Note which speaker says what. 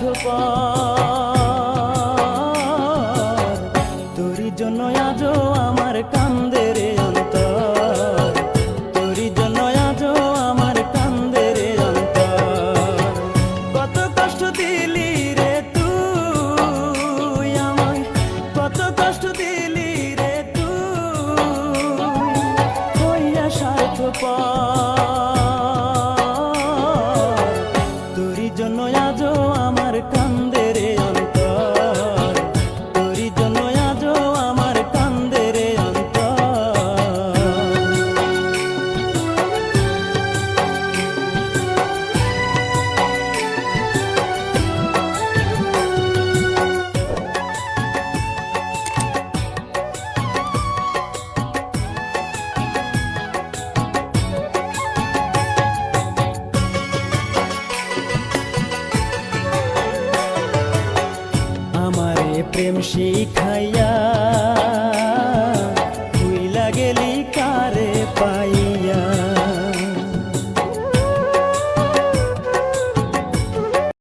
Speaker 1: স্বার্থপর, তোরই জন্য আজও আমার কান্দে রে অন্তর, তোরই জন্য আজও আমার কান্দে রে অন্তর। কত কষ্ট দিলি রে তুই আমায়, কত কষ্ট দিলি রে তুই, হইয়া স্বার্থপর, তোরই জন্য আজও আমার কান্দে রে অন্তর, তোরই জন্য আজও আমার কান্দে রে অন্তর। আমারে প্রেম শিখাইয়া ভুইলা গেলি কারে পাই